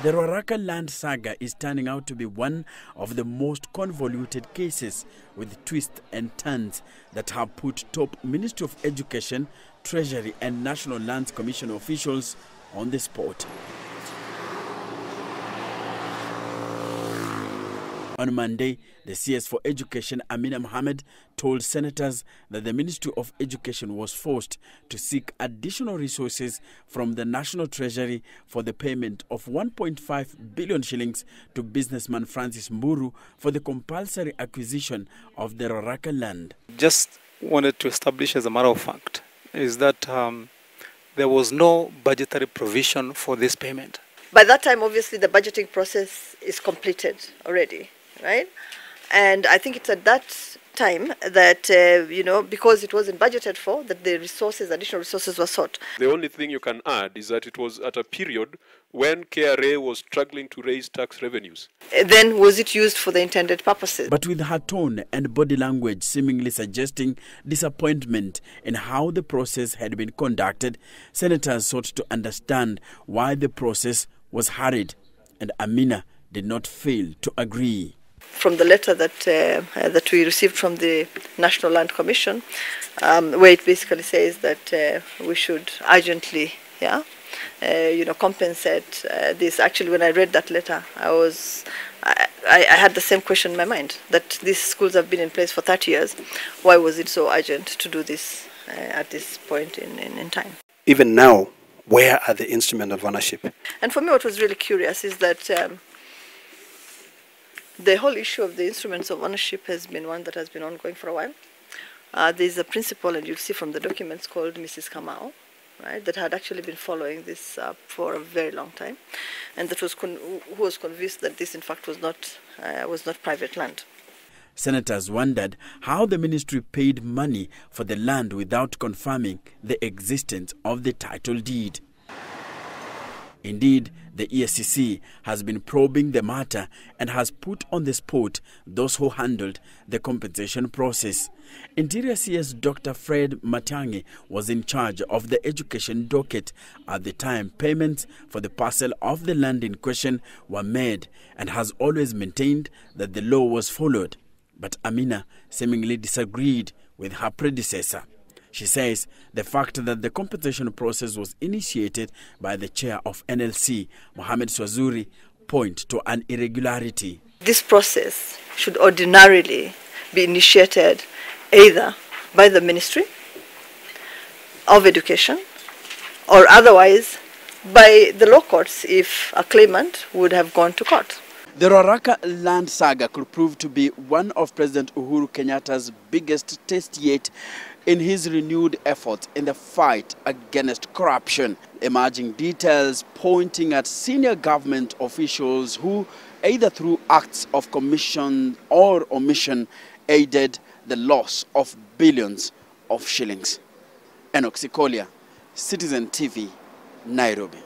The Ruaraka Land saga is turning out to be one of the most convoluted cases with twists and turns that have put top Ministry of Education, Treasury and National Lands Commission officials on the spot. On Monday, the CS for Education, Amina Mohammed, told senators that the Ministry of Education was forced to seek additional resources from the National Treasury for the payment of 1.5 billion shillings to businessman Francis Mburu for the compulsory acquisition of the Ruaraka Land. Just wanted to establish as a matter of fact is that there was no budgetary provision for this payment. By that time, obviously, the budgeting process is completed already. Right, and I think it's at that time that because it wasn't budgeted for, that the additional resources were sought. The only thing you can add is that it was at a period when KRA was struggling to raise tax revenues. Then was it used for the intended purposes? But with her tone and body language seemingly suggesting disappointment in how the process had been conducted, senators sought to understand why the process was hurried, and Amina did not fail to agree. From the letter that we received from the National Land Commission, where it basically says that we should urgently, compensate this. Actually, when I read that letter, I had the same question in my mind, that these schools have been in place for 30 years. Why was it so urgent to do this at this point in time? Even now, where are the instruments of ownership? And for me, what was really curious is that the whole issue of the instruments of ownership has been one that has been ongoing for a while. There's a principal, and you'll see from the documents, called Mrs. Kamau, right, that had actually been following this for a very long time, and that who was convinced that this, in fact, was not private land. Senators wondered how the ministry paid money for the land without confirming the existence of the title deed. Indeed, the ESCC has been probing the matter and has put on the spot those who handled the compensation process. Interior CS Dr. Fred Matangi was in charge of the education docket at the time payments for the parcel of the land in question were made, and has always maintained that the law was followed. But Amina seemingly disagreed with her predecessor. She says the fact that the compensation process was initiated by the chair of NLC, Mohammed Swazuri, point to an irregularity. This process should ordinarily be initiated either by the Ministry of Education or otherwise by the law courts if a claimant would have gone to court. The Ruaraka Land saga could prove to be one of President Uhuru Kenyatta's biggest tests yet in his renewed effort in the fight against corruption. Emerging details pointing at senior government officials who, either through acts of commission or omission, aided the loss of billions of shillings. Enock Sikolia, Citizen TV, Nairobi.